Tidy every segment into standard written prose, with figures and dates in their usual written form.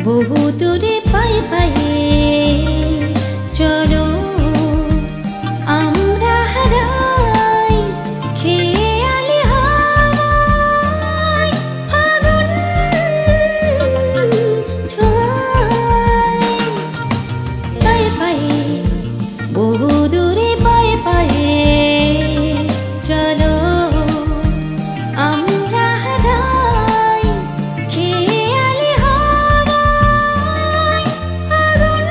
বহু দূরে পায়ে পায়ে চলো আমরা হারাই খেয়ালি হাওয়ায় ফাগুন ছোঁয়ায় পায়ে পায়ে বহু দূরে পায়ে পায়ে চলো আমরা হারাই খেয়ালি হাওয়ায় ফাগুন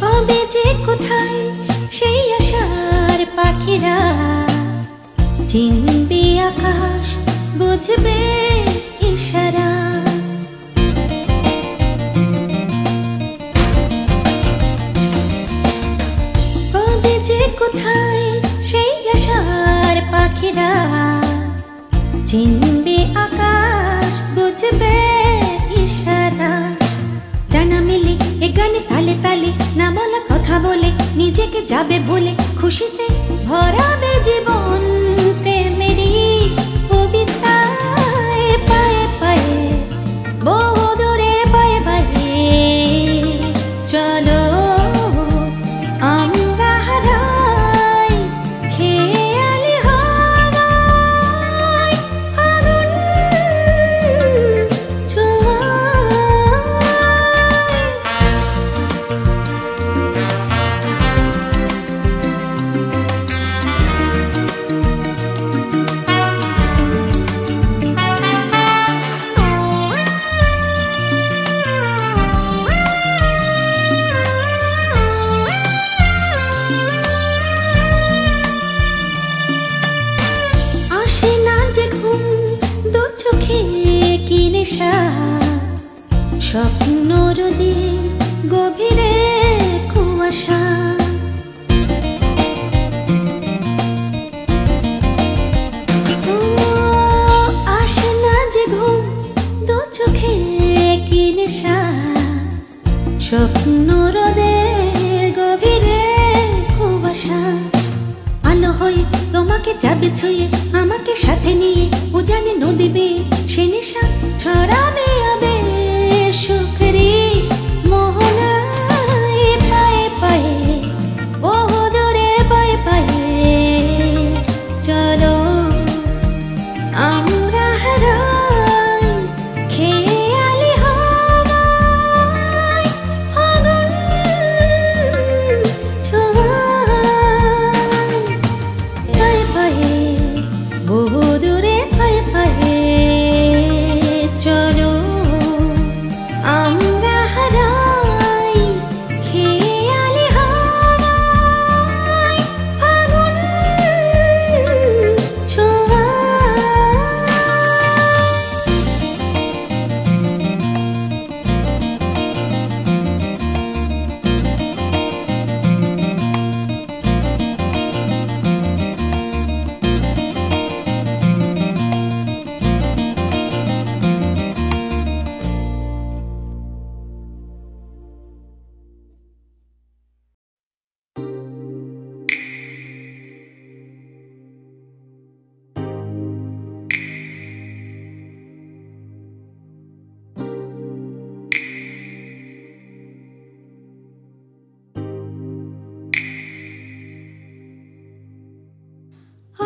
কবে যে কোথায় সেই আশার পাখিরা চিনবে আকাশ বুঝবে ইশারা কবে যে কোথায় সেই আশার পাখিরা চিনবে আকাশ বুঝবে ইশারা ডানা মেলে এ গানে তালে তালে না বলা কথা বলে নিজেকে যাবে বলে খুশিতে ভরাবে জীবন প্রেমেরই কবিতায় পায়ে পায়ে বহু দূরে পায়ে পায়ে চলো আমরা হারাই খেয়ালি হাওয়ায় ফাগুন আসে না যে ঘুম দু চোখে কি নেশা স্বপ্ন রোদে গভীরে কুয়াশা ও, আসে না যে ঘুম দু চোখে কি নেশা স্বপ্ন রোদে গভীরে কুয়াশা আলো হয়ে তোমাকে যাবে ছুঁয়ে আমাকে সাথে নিয়ে উজানে নদী বেয়ে সে নেশা ছড়াবে আবে সুখরি মোহনায় পায়ে পায়ে বহু দূরে পায়ে পায়ে চলো আমরা হারাই খেয়ালি হাওয়ায় ফাগুন ছোঁয়ায় পায়ে পায়ে বহু দূরে পায়ে পায়ে চলো আমরা হারাই খেয়ালি হাওয়ায় ফাগুন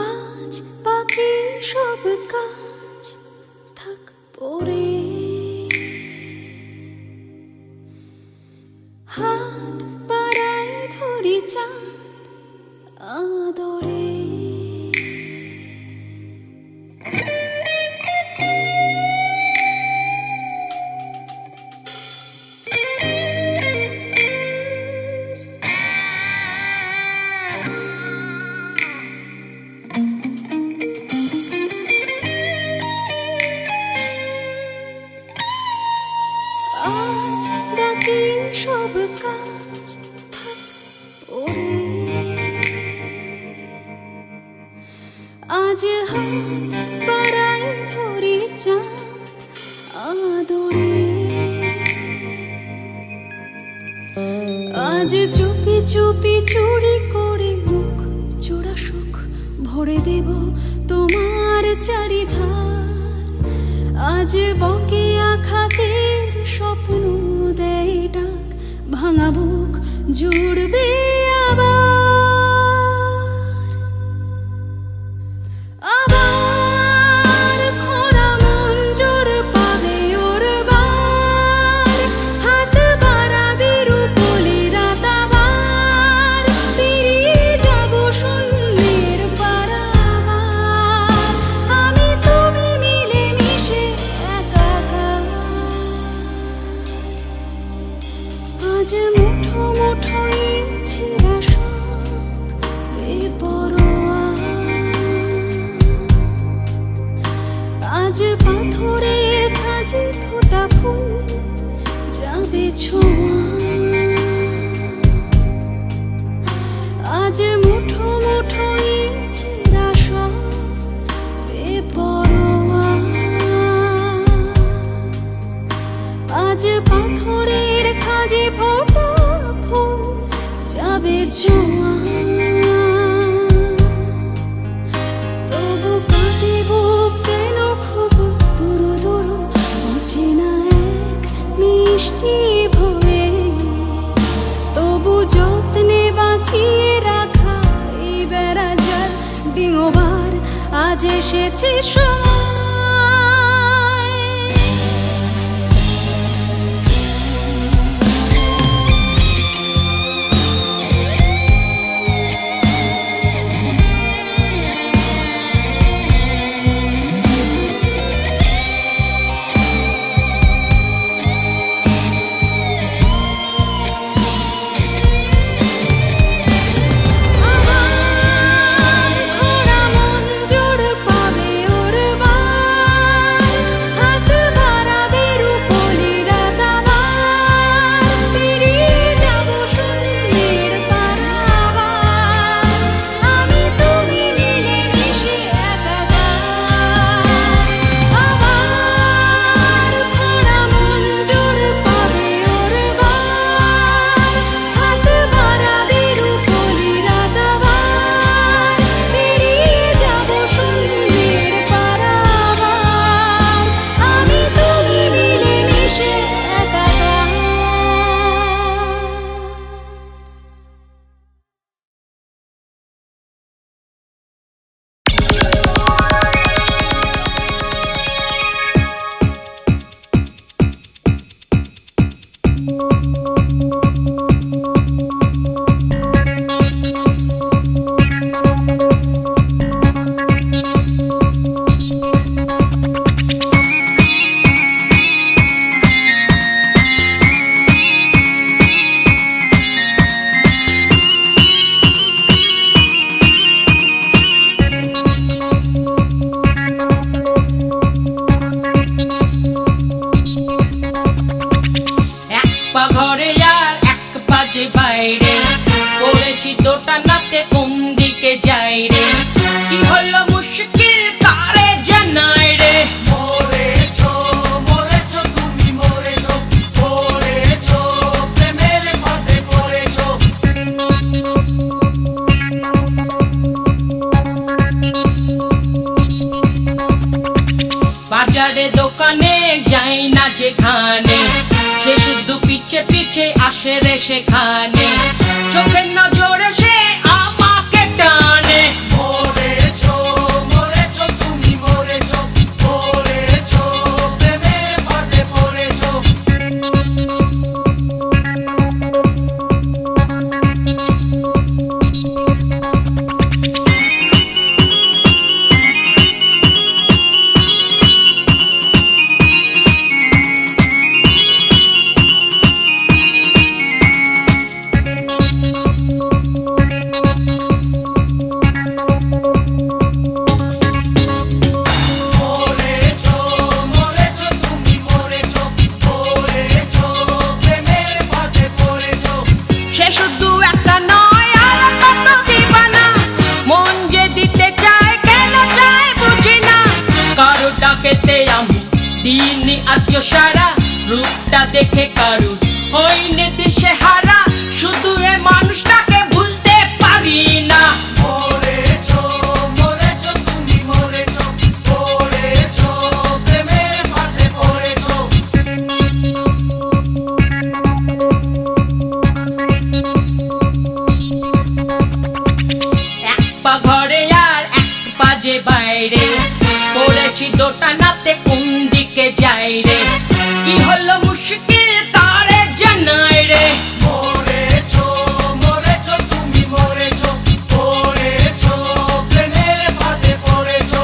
আজ বাকি সব কাজ থাক পড়ে হাত পাড়ায় ধরি চাঁদ আদরে আজ বাকি সব কাজ আজ হাত বাড়াই ধরে চাঁদ আদরে, আজ চুপি চুপি চুরি করে মুখ চোরা সুখ ভরে দেব তোমার চারিধার। আজ বকেয়া খাতের স্বপ্ন দেয় ডাক, ভাঙা বুক জুড়বে আবার। আজ মুঠো মুঠোই ছেঁড়া সব বেপরোয়া, আজ পাথরের কাজে ফোটা ফুল যাবে ছোঁয়া। আজ মুঠো মুঠোই ছেঁড়া সব বেপরোয়া, আজ পাথরের কাজে ফোটা ফুল যাবে ছোঁয়া। তবু কাঁদে বুক কেন খুব দূর দূর অচেনা এক মিষ্টি ভয়ে, তবু যত্নে বাঁচিয়ে রাখা এই বেড়া জাল ডিঙোবার আজ এসেছে সময়। বাজারে দোকানে যাই না যেখানে, সে শুধু পিছে পিছে আসে রে সেখানে, চোখের নজরে সে আমাকে টানে। মরেছো মরেছো তুমি মরেছো, মরেছো প্রেমের ফাঁদে পড়েছো। দিনই আজও সারা রূপটা দেখে কারুর হইনে দিশে হারা শুধু এ মানুষটাকে ভুলতে পারি না ঘরে আর এক পাজে বাইরে পড়েছি দোটানাতে কোন দিকে যাই রে কি হলো মুশকিল কারে জানাই রে মরেছো মরেছো তুমি মরেছো পড়েছো প্রেমের ফাঁদে পড়েছো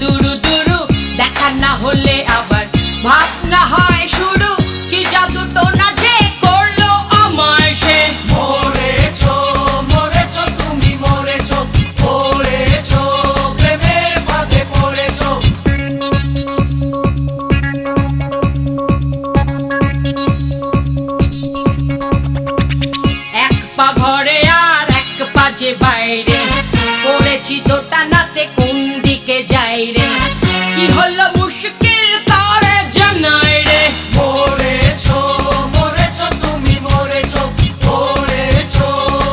দুরু দুরু দেখা না হলে আবার ভাবনা হয় শুরু কি জাদু টোনা যে করলো আমায় সে মরেছো মরেছো তুমি মরেছো পড়েছো প্রেমের ফাঁদে পড়েছো এক পা ঘরে আর এক পা যে বাইরে পড়েছি দোটানাতে কোন দিকে যাই রে কি হলো মুশকিল কারে জানাই রে মরেছো মরেছো তুমি মরেছো পড়েছো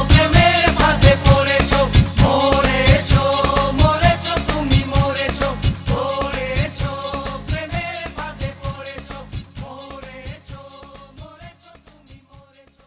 প্রেমের ফাঁদে পড়েছো মরেছো মরেছো তুমি মরেছো পড়েছো প্রেমের ফাঁদে পড়েছো মরেছো মরেছো তুমি মরেছো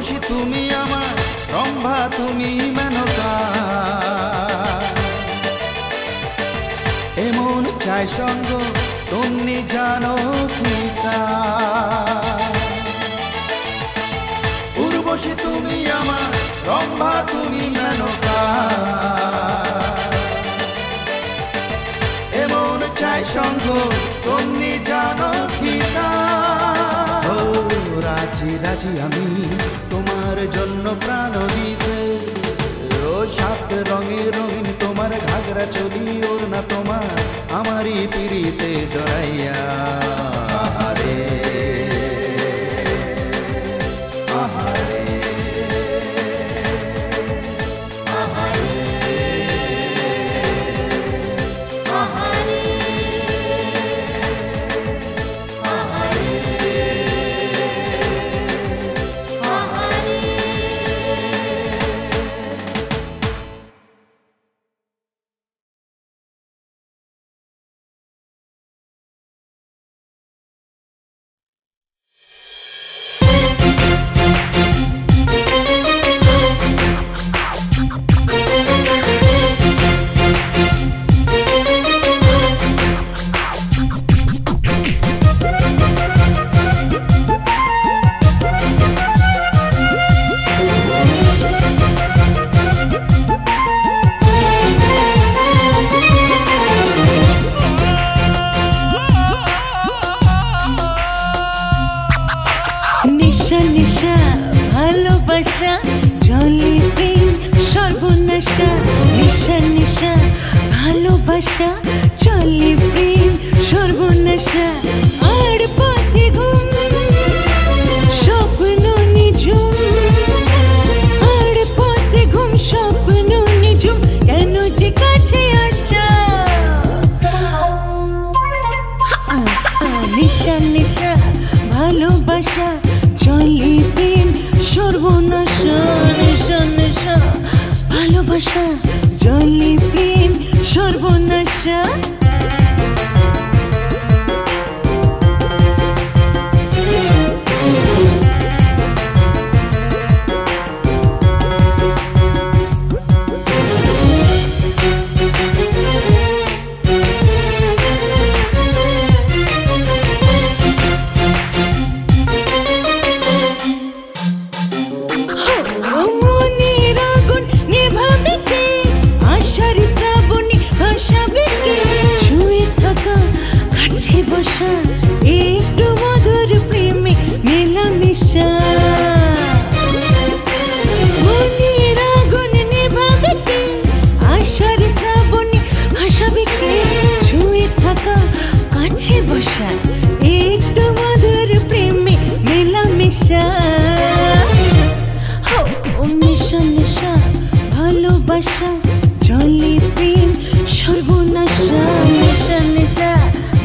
উর্বশী তুমি আমার, রম্ভা তুমি মেনকা, এমন চাই সঙ্গ তুমি জানো কি তা। উর্বশী তুমি আমার, রম্ভা তুমি মেনকা, এমন চাই সঙ্গ তুমি জানো কি তা। ও রাজি রাজি আমি তোমার জন্য প্রাণ দিতে, ও সাত রঙের রঙিন তোমার ঘাগরা চলি ওর না তোমার আমারই পিড়িতে জড়াইয়া। আহারে আহারে ভালোবাসা চলে প্রেম সর্বনাশা আর পথে ঘুম স্বপ্ন নিঝুম আর পথে ঘুম স্বপ্ন নিঝুম কেন যে কাছে আসা নিশা নিশা ভালোবাসা চলে প্রেম সর্বনাশা নিশা নিশা ভালোবাসা চলে প্রেম সর্বনাশা বসা একটু মধুর প্রেমে মেলামেশা মনের আগুন নেভাবে কে আশার শ্রাবণে ভাসাবে কে ছুঁয়ে থাকা কাছে বসা একটু মধুর প্রেমে মেলামেশা নেশা নেশা ভালোবাসা চলে প্রেম সর্বনাশা নেশা নেশা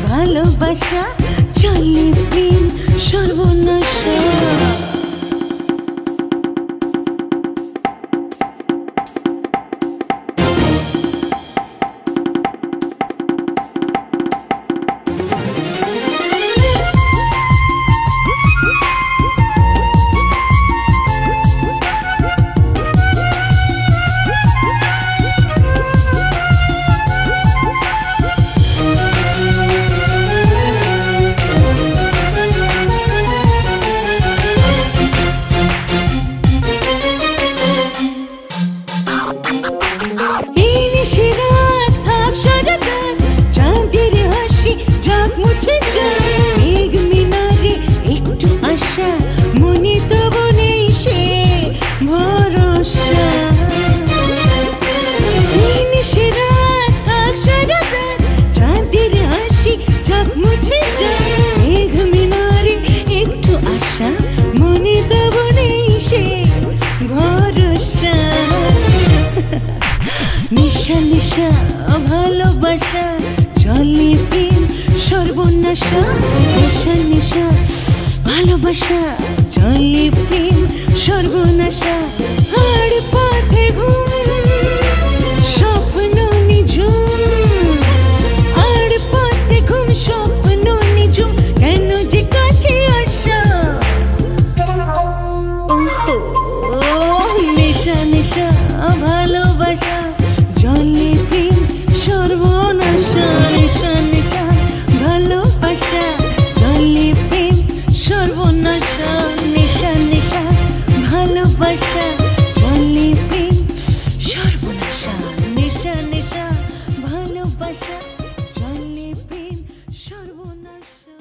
ভালোবাসা চলে প্রেম সর্বনাশা ভালোবাসা চলে প্রেম সর্বনাশা নেশা নেশা ভালোবাসা চলে প্রেম সর্বনাশা আর পথে ঘুম স্বপ্ন নিঝুম আর পথে ঘুম স্বপ্ন নিঝুম কেন যে কাছে আসা ভালোবাসা ভালোবাসা জলে প্রেম সর্বনাশা নেশা নেশা ভালোবাসা জলে প্রেম সর্বনাশা নেশা নেশা ভালোবাসা জলে প্রেম সর্বনাশা নেশা নেশা ভালোবাসা জলে প্রেম সর্বনাশা।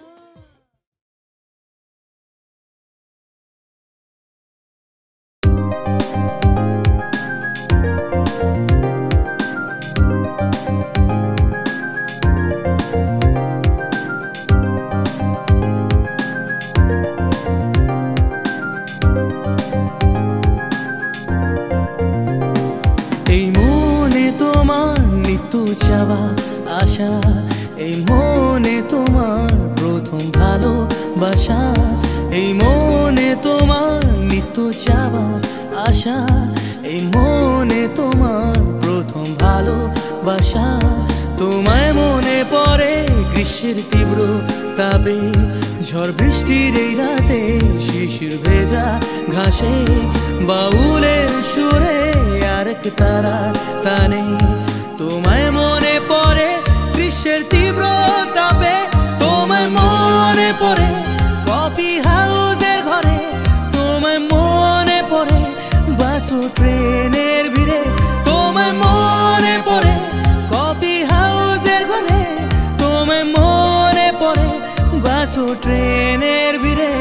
আশা এই মনে তোমার প্রথম ভালোবাসা এই মনে তোমার নিত্য চাওয়া আশা এই মনে তোমার প্রথম ভালোবাসা তোমায় মনে পড়ে গ্রীষ্মের তীব্র তাপে ঝড় বৃষ্টির এই রাতে শিশির ভেজা ঘাসে বাউলের সুরে আরেক তারা টানে তোমায় মনে পড়ে গ্রীষ্মের তীব্র তাপে তোমায় মনে পড়ে কফি হাউসের ঘরে তোমায় মনে পড়ে বাসু ট্রেনের ভিড়ে তোমায় মনে পড়ে কফি হাউসের ঘরে তোমায় মনে পড়ে বাসু ট্রেনের ভিড়ে।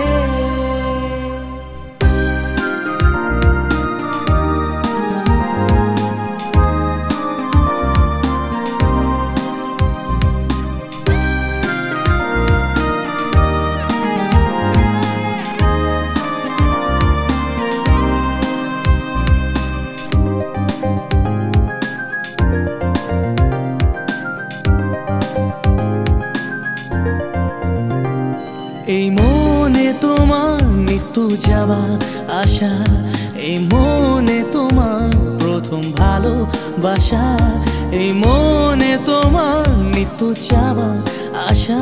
এই মনে তোমার মৃত্যু যাওয়া আশা এই মনে তোমার প্রথম ভালোবাসা এই মনে তোমার মৃত্যু যাওয়া আশা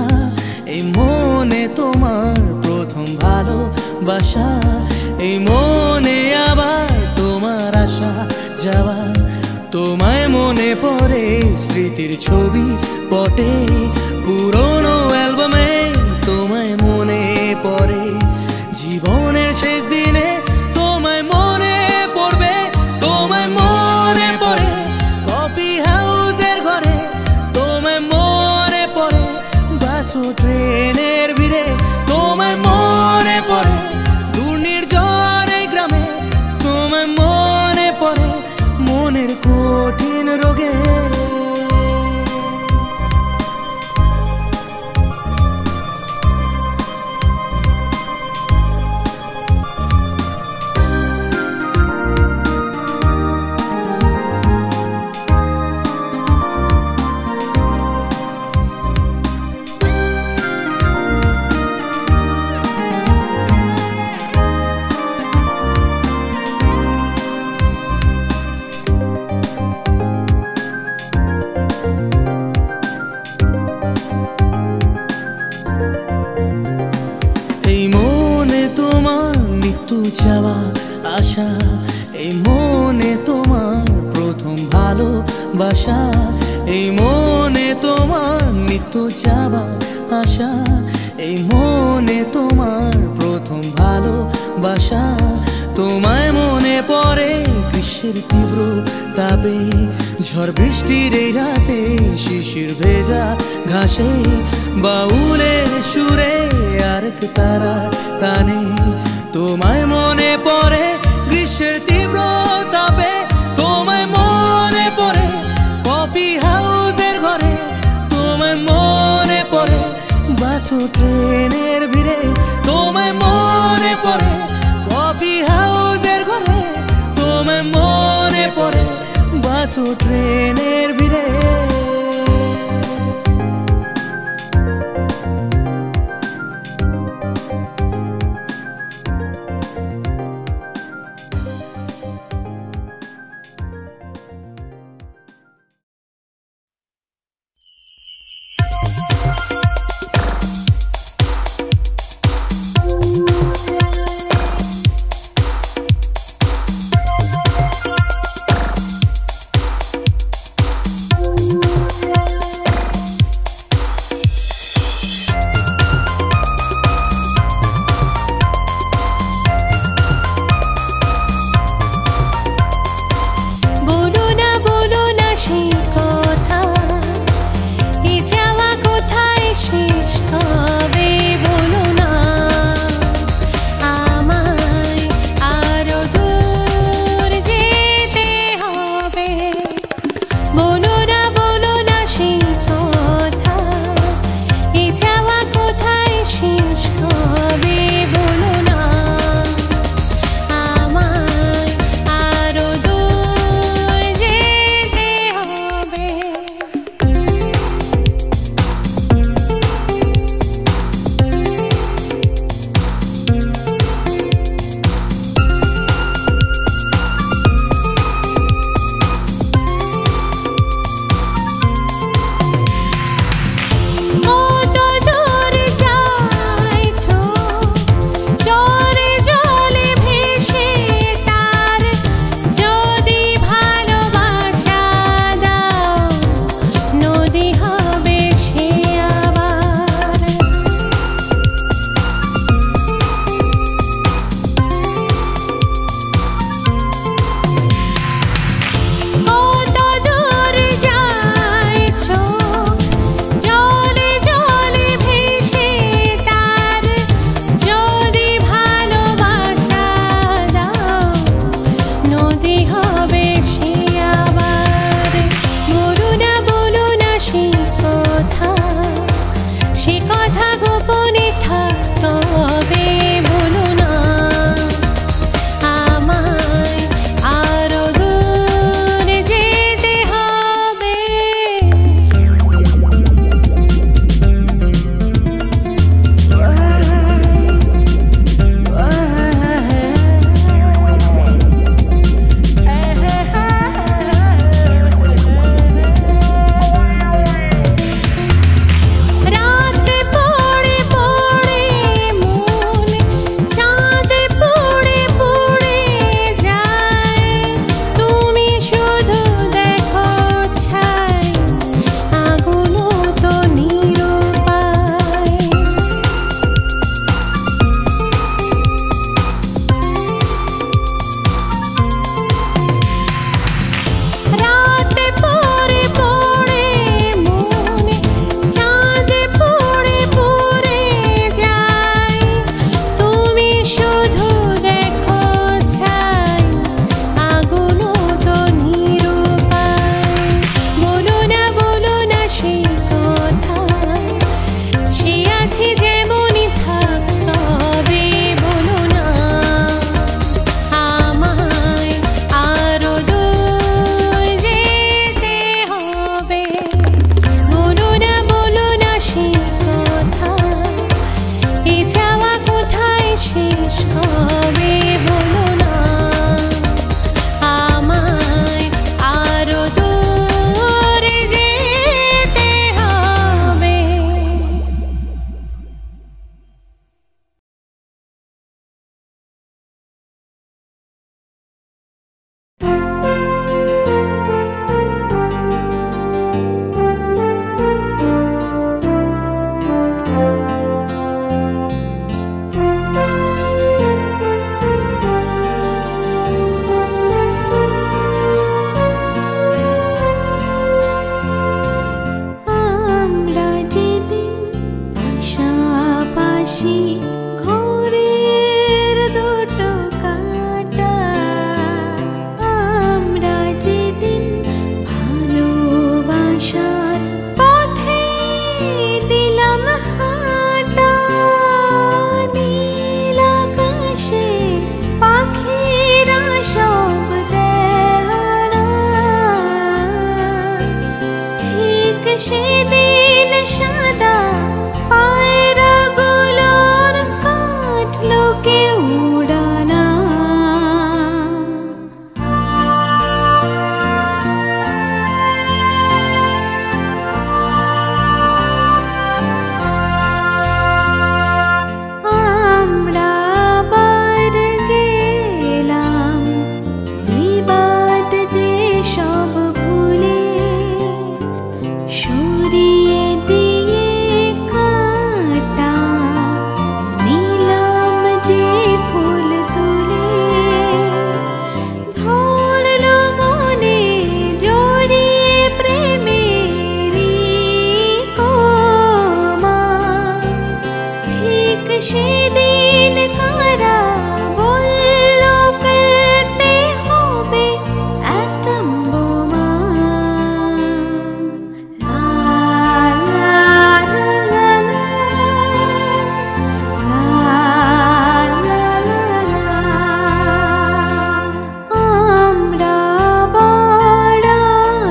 এই মনে তোমার প্রথম ভালোবাসা এই মনে আবার তোমার আশা যাওয়া তোমায় মনে পড়ে স্মৃতির ছবি পটে পুরনো অ্যালবামে তোমায় মনে পড়ে জীবনের শেষ দিনে তোমায় মনে পড়বে তোমায় মনে পড়ে কফি হাউসের ঘরে তোমায় মনে পড়ে বাসু ট্রেনের ভিড়ে তোমায় মনে পড়ে দূর নির্জন এই গ্রামে তোমায় মনে পড়ে মনের কঠিন রোগে। চাওয়া আশা এই মনে তোমার প্রথম ভালোবাসা এই মনে তোমার নিত্য চাওয়া আশা এই মনে তোমার প্রথম ভালোবাসা তোমায় মনে পড়ে গ্রীষ্মের তীব্র তাপে ঝড় বৃষ্টির এই রাতে শিশির ভেজা ঘাসে বাউলের সুরে আরেক তারা টানে তোমায় মনে পড়ে গ্রীষ্মের তীব্র তাপে তোমায় মনে পড়ে কফি হাউসের ঘরে তোমায় মনে পড়ে বাসু ট্রেনের ভিড়ে তোমায় মনে পড়ে কফি হাউসের ঘরে তোমায় মনে পড়ে বাসু ট্রেনের ভিড়ে। সেদিন সাদা পায়রাগুলোর কাটলো কেউ উড়ানা। আমরা আবার গেলাম বিবাদ যে সব ভুলে, সরিয়ে দিয়ে কাটা নিলাম যে ফুল তুলে। ধরলো মনে জড়িয়ে প্রেমেরই কোমা, ঠিক সেদিন কারা বলল ফেলতে হবে অ্যাটম বোমা। লা লা লা লা লা লা লা। আমরা বাড়ালোর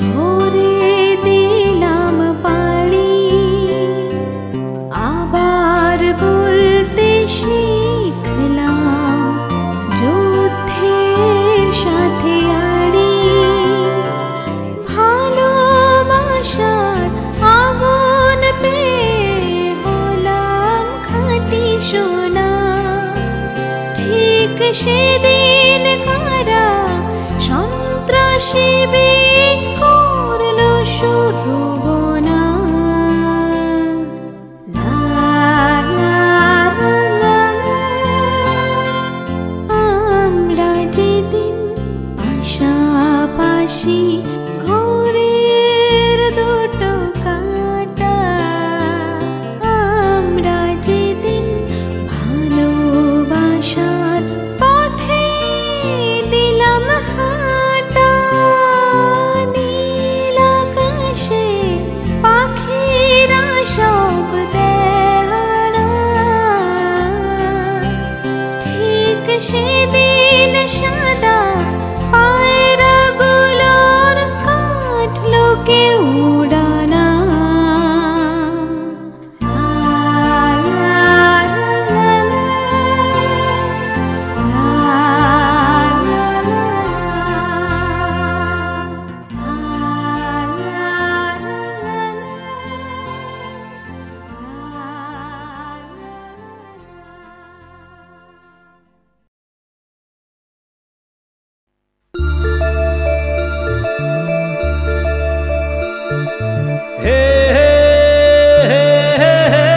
ভরে দিলাম পাড়ি, আবার বলতে শিখলাম যুদ্ধের সাথে আড়ি। ভালোবাসার আগুন পেয়ে হলাম খাঁটি সোনা, ঠিক সেদিন কারা সন্ত্রাসী বীজ করলো শুরু বোনা। লা লা লা লা লা। আমরা যেদিন পাশাপাশি ঘরের দুটো কাঁটা, আমরা যেদিন ভালোবাসার পথে দিলাম হাঁটা। নীল আকাশে পাখিরা সব দেহারা, ঠিক সেদিন সাদা পায়রাগুলোর কাটলো কেউ উড়ানা। লা লা লা লা লা লা লা হে হে হে হে হে,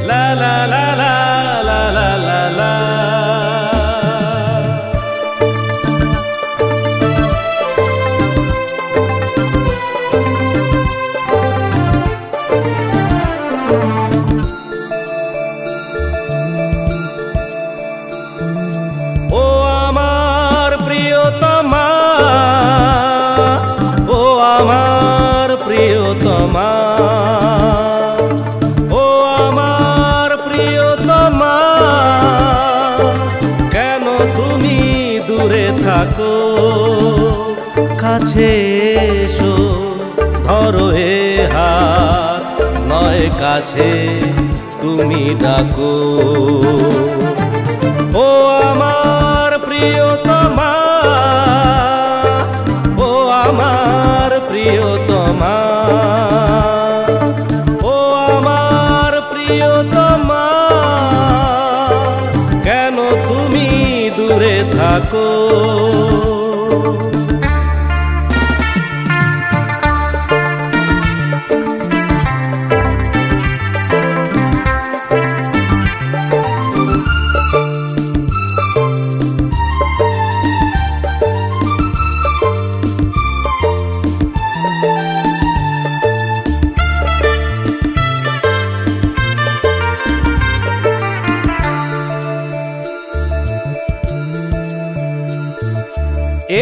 লা লা লা লা লা লা লা লা। ও আমার প্রিয়তমা, ও আমার প্রিয়তমা, ও আমার প্রিয়তমা, কেন তুমি দূরে থাকো? কাছে এসো, ধরো হে হাত, নয় কাছে তুমি ডাকো। ও আমার প্রিয়তমা, ও আমার প্রিয়তমা, ও আমার প্রিয়তমা, কেন তুমি দূরে থাকো?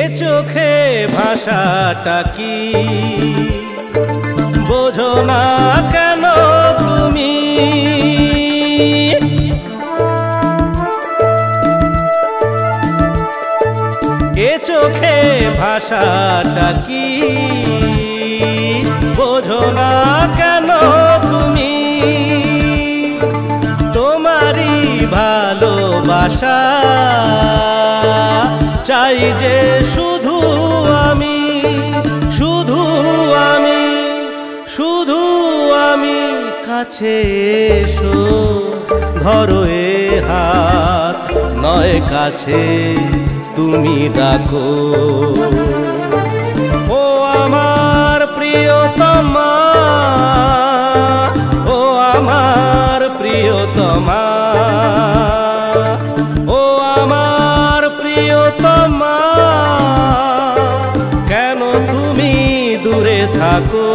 এ চোখে ভাষাটা কি বোঝো না কেন তুমি? এ চোখে ভাষাটা কি বোঝো না কেন তুমি? তোমারই ভালোবাসা চাই যে শুধু আমি, শুধু আমি, শুধু আমি। কাছে এসো, ধরো এ হাত, নয় কাছে তুমি ডাকো। ও আমার প্রিয়তমা, ও আমার প্রিয়তমা, ও আমার প্রিয়তমা, কেন তুমি দূরে থাকো?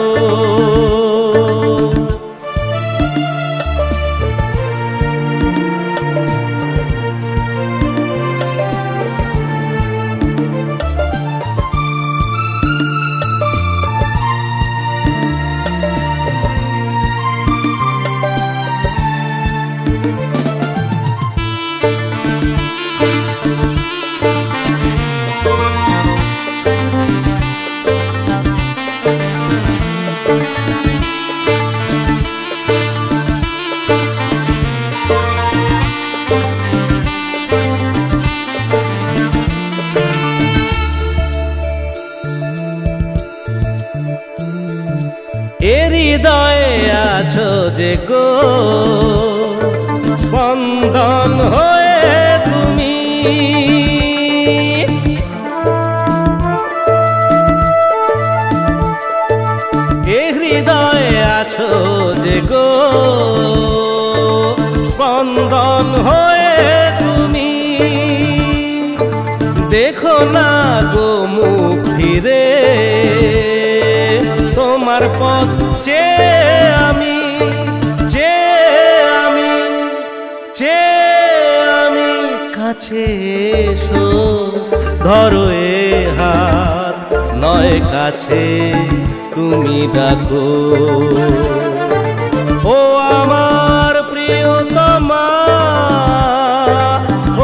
হৃদয়ে আছো যে গো স্পন্দন হয়ে তুমি, হৃদয়ে আছো যে গো স্পন্দন হয়ে তুমি। দেখো না গো মুখ ফিরে, তোমার পথ চেয়ে আমি, আমি কাছে এসো, ধরো এ হাত, নয় কাছে তুমি ডাকো। ও আমার প্রিয়তমা,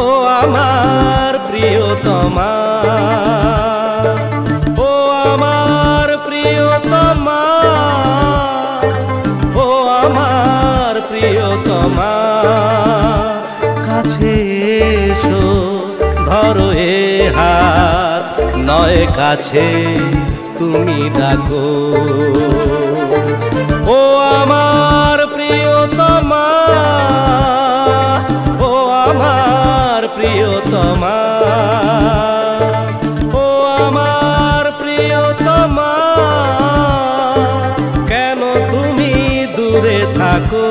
ও আমার প্রিয়তমা, ও আমার প্রিয়তমা, ও আমার প্রিয়তমা, কাছে এসো, ধরো এ হাত, নয় কাছে তুমি ডাকো। ও আমার প্রিয়তমা, ও আমার প্রিয়তমা, ও আমার প্রিয়তমা, কেন তুমি দূরে থাকো?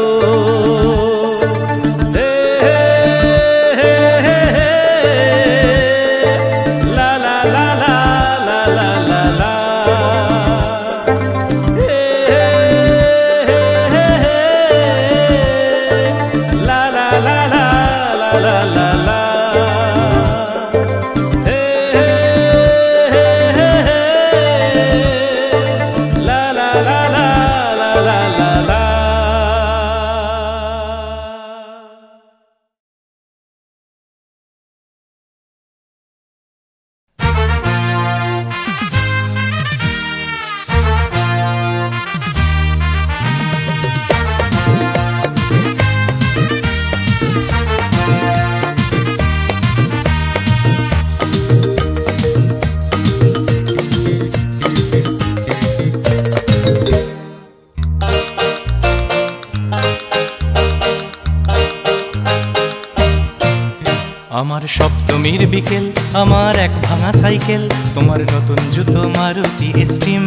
আমার সপ্তমীর বিকেল, আমার এক ভাঙা সাইকেল, তোমার নতুন জুতো মারুতি স্টিম,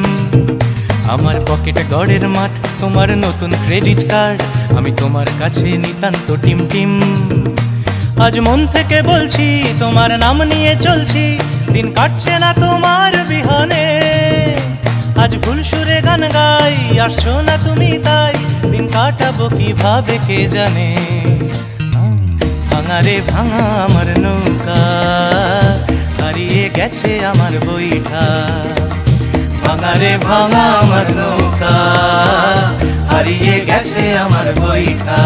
আমার পকেটে গড়ের মাঠ, তোমার নতুন ক্রেডিট কার্ড, আমি তোমার কাছে নিতান্ত টিম টিম। আজ মন থেকে বলছি, তোমার নাম নিয়ে চলছি, দিন কাটছে না তোমার বিহনে। আজ ভুল সুরে গান গাই, আসছো না তুমি তাই, দিন কাটাবো কিভাবে কে জানে। ভাঙা রে ভাঙা আমার নৌকা, হারিয়ে গেছে আমার বইটা। ভাঙা রে ভাঙা আমার নৌকা, হারিয়ে গেছে আমার বইটা।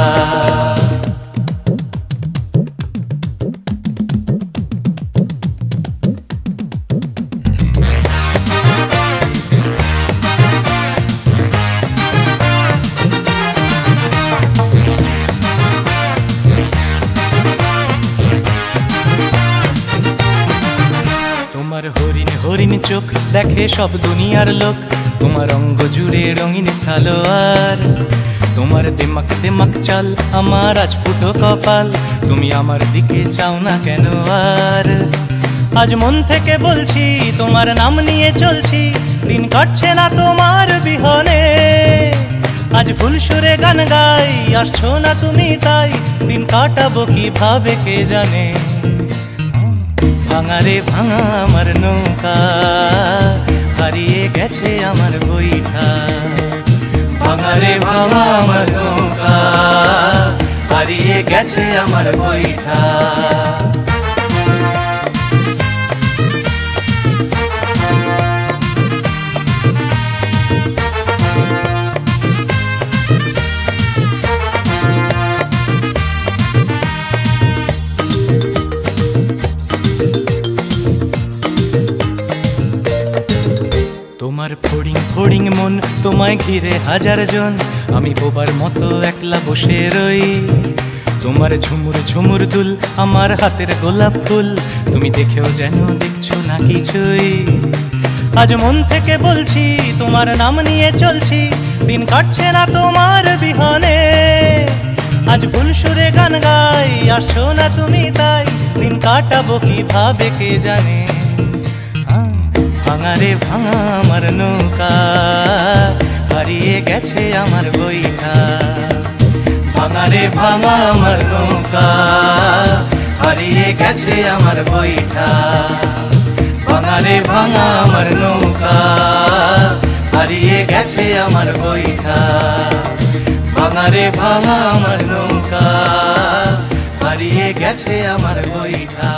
তোমার হরিণ হরিণ চোখ দেখে সব দুনিয়ার লোক, তোমার অঙ্গ জুড়ে রঙিন সালোয়ার, তোমার দিমাক দিমাক চাল আমার আজ ফুটো কপাল, তুমি আমার দিকে চাও না কেন আর? আজ মন থেকে বলছি তোমার নাম নিয়ে চলছি, দিন কাটছে না তোমার বিহনে। আজ ফুল সুরে গান গাই আসছো না তুমি তাই, দিন কাটাবো কিভাবে কে জানে। ভাঙা রে ভাঙা আমার নৌকা, হারিয়ে গেছে আমার বইটা। ভাঙা রে ভাঙা আমার নৌকা, হারিয়ে গেছে আমার বইটা। তোমার ফড়িং ফড়িং মন, তোমায় ঘিরে হাজার জন, আমি বোবার মতো একলা বসে রই। তোমার ঝুমুর ঝুমুর দুল আমার হাতের গোলাপ ফুল, তুমি দেখেও যেন দেখছো না কিছুই। আজ মন থেকে বলছি তোমার নাম নিয়ে চলছি, দিন কাটছে না তোমার বিহনে। আজ ফুল সুরে গান গাই আসছো না তুমি তাই, দিন কাটাবো কিভাবে কে জানে। ভাঙা রে ভাঙা আমার নৌকা, হারিয়ে গেছে আমার বইটা। ভাঙা রে ভাঙা আমার নৌকা, হারিয়ে গেছে আমার বইটা। ভাঙা রে ভাঙা আমার নৌকা, হারিয়ে গেছে আমার বইটা। ভাঙা রে ভাঙা আমার নৌকা, হারিয়ে গেছে আমার বইটা।